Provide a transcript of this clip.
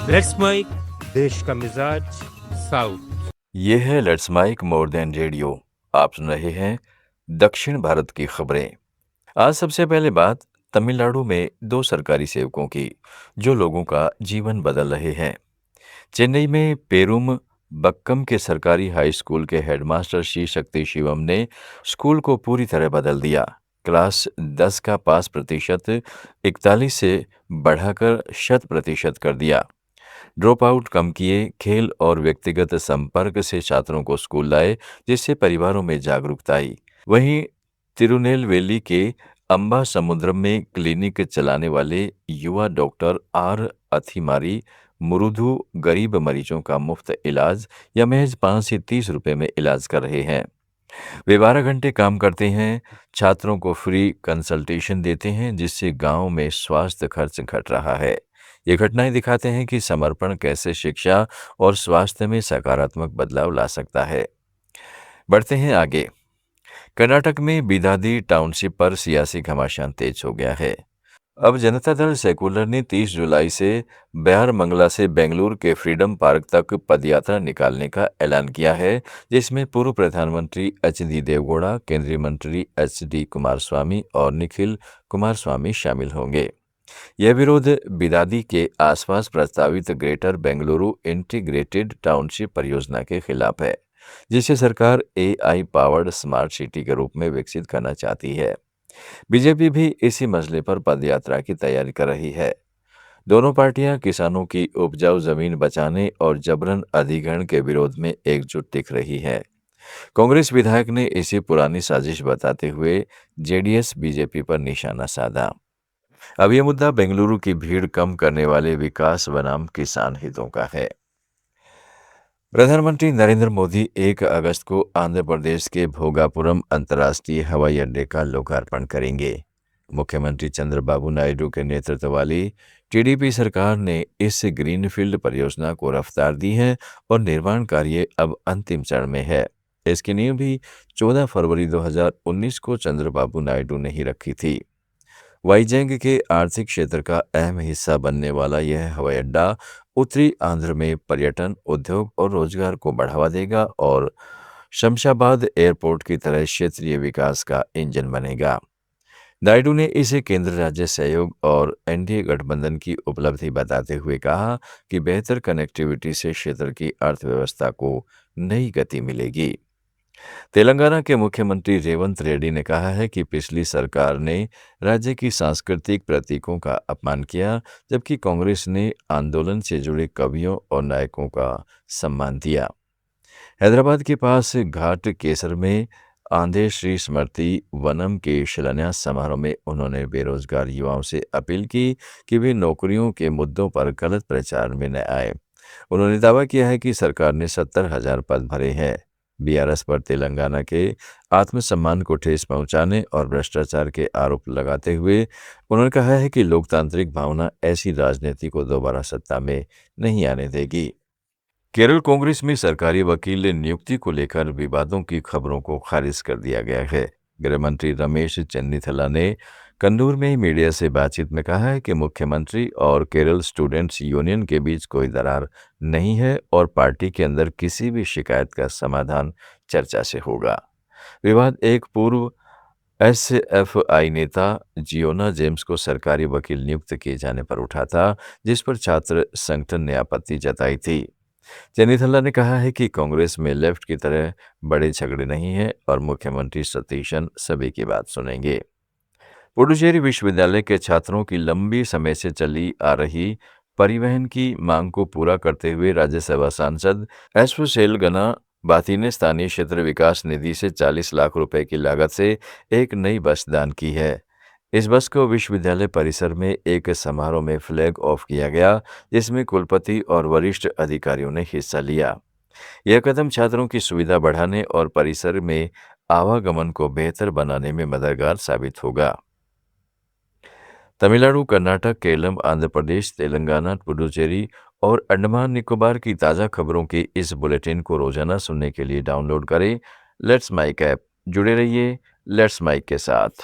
Let's mic देश का मिजाज साउथ। ये है let's mike more than radio. आप सुन रहे हैं दक्षिण भारत की खबरें। आज सबसे पहले बात तमिलनाडु में दो सरकारी सेवकों की जो लोगों का जीवन बदल रहे हैं। चेन्नई में पेरुम बक्कम के सरकारी हाई स्कूल के हेडमास्टर श्री शक्ति शिवम ने स्कूल को पूरी तरह बदल दिया। क्लास 10 का पास प्रतिशत 41 से बढ़ाकर 100% कर दिया। ड्रॉप आउट कम किए, खेल और व्यक्तिगत संपर्क से छात्रों को स्कूल लाए, जिससे परिवारों में जागरूकता आई। वहीं तिरुनेलवेली के अम्बा समुद्रम में क्लिनिक चलाने वाले युवा डॉक्टर आर अथिमारी मुरुधु गरीब मरीजों का मुफ्त इलाज या महज 5 से 30 रुपए में इलाज कर रहे हैं। वे 12 घंटे काम करते हैं, छात्रों को फ्री कंसल्टेशन देते हैं, जिससे गांव में स्वास्थ्य खर्च घट रहा है। ये घटनाएं दिखाते हैं कि समर्पण कैसे शिक्षा और स्वास्थ्य में सकारात्मक बदलाव ला सकता है। बढ़ते हैं आगे। कर्नाटक में बिदादी टाउनशिप पर सियासी घमासान तेज हो गया है। अब जनता दल सेकुलर ने 30 जुलाई से बिहारमंगला से बेंगलुरु के फ्रीडम पार्क तक पदयात्रा निकालने का ऐलान किया है, जिसमें पूर्व प्रधानमंत्री एच.डी. देवगौड़ा, केंद्रीय मंत्री एच.डी. कुमारस्वामी और निखिल कुमारस्वामी शामिल होंगे। यह विरोध बिदादी के आसपास प्रस्तावित ग्रेटर बेंगलुरु इंटीग्रेटेड टाउनशिप परियोजना के खिलाफ है, जिसे सरकार एआई पावर्ड स्मार्ट सिटी के रूप में विकसित करना चाहती है। बीजेपी भी इसी मसले पर पदयात्रा की तैयारी कर रही है। दोनों पार्टियां किसानों की उपजाऊ जमीन बचाने और जबरन अधिग्रहण के विरोध में एकजुट दिख रही है। कांग्रेस विधायक ने इसे पुरानी साजिश बताते हुए जेडीएस बीजेपी पर निशाना साधा। अब यह मुद्दा बेंगलुरु की भीड़ कम करने वाले विकास बनाम किसान हितों का है। प्रधानमंत्री नरेंद्र मोदी 1 अगस्त को आंध्र प्रदेश के भोगापुरम अंतर्राष्ट्रीय हवाई अड्डे का लोकार्पण करेंगे। मुख्यमंत्री चंद्रबाबू नायडू के नेतृत्व वाली टीडीपी सरकार ने इस ग्रीनफील्ड परियोजना को रफ्तार दी है और निर्माण कार्य अब अंतिम चरण में है। इसकी नींव भी 14 फरवरी 2019 को चंद्रबाबू नायडू ने ही रखी थी। वाईजैग के आर्थिक क्षेत्र का अहम हिस्सा बनने वाला यह हवाई अड्डा उत्तरी आंध्र में पर्यटन, उद्योग और रोजगार को बढ़ावा देगा और शमशाबाद एयरपोर्ट की तरह क्षेत्रीय विकास का इंजन बनेगा। नायडू ने इसे केंद्र राज्य सहयोग और एनडीए गठबंधन की उपलब्धि बताते हुए कहा कि बेहतर कनेक्टिविटी से क्षेत्र की अर्थव्यवस्था को नई गति मिलेगी। तेलंगाना के मुख्यमंत्री रेवंत रेड्डी ने कहा है कि पिछली सरकार ने राज्य की सांस्कृतिक प्रतीकों का अपमान किया, जबकि कांग्रेस ने आंदोलन से जुड़े कवियों और नायकों का सम्मान दिया। हैदराबाद के पास घाट केसर में आंधे श्री स्मृति वनम के शिलान्यास समारोह में उन्होंने बेरोजगार युवाओं से अपील की कि वे नौकरियों के मुद्दों पर गलत प्रचार में न आए। उन्होंने दावा किया है कि सरकार ने 70,000 पद भरे हैं। बीआरएस पर तेलंगाना के आत्मसम्मान को ठेस पहुंचाने और भ्रष्टाचार के आरोप लगाते हुए उन्होंने कहा है कि लोकतांत्रिक भावना ऐसी राजनीति को दोबारा सत्ता में नहीं आने देगी। केरल कांग्रेस में सरकारी वकील नियुक्ति को लेकर विवादों की खबरों को खारिज कर दिया गया है। गृह मंत्री रमेश चन्नीथला ने कन्नूर में मीडिया से बातचीत में कहा है कि मुख्यमंत्री और केरल स्टूडेंट्स यूनियन के बीच कोई दरार नहीं है और पार्टी के अंदर किसी भी शिकायत का समाधान चर्चा से होगा। विवाद एक पूर्व एसएफआई नेता जियोना जेम्स को सरकारी वकील नियुक्त किए जाने पर उठा था, जिस पर छात्र संगठन ने आपत्ति जताई थी। चन्नीथला ने कहा है कि कांग्रेस में लेफ्ट की तरह बड़े झगड़े नहीं हैं और मुख्यमंत्री सतीशन सभी की बात सुनेंगे। पुडुचेरी विश्वविद्यालय के छात्रों की लंबी समय से चली आ रही परिवहन की मांग को पूरा करते हुए राज्यसभा सांसद एसफुसेलगना बाती ने स्थानीय क्षेत्र विकास निधि से 40 लाख रुपए की लागत से एक नई बस दान की है। इस बस को विश्वविद्यालय परिसर में एक समारोह में फ्लैग ऑफ किया गया, जिसमें कुलपति और वरिष्ठ अधिकारियों ने हिस्सा लिया। यह कदम छात्रों की सुविधा बढ़ाने और परिसर में आवागमन को बेहतर बनाने में मददगार साबित होगा। तमिलनाडु, कर्नाटक, केरल, आंध्र प्रदेश, तेलंगाना, पुडुचेरी और अंडमान निकोबार की ताज़ा खबरों के इस बुलेटिन को रोजाना सुनने के लिए डाउनलोड करें लेट्स माइक ऐप। जुड़े रहिए लेट्स माइक के साथ।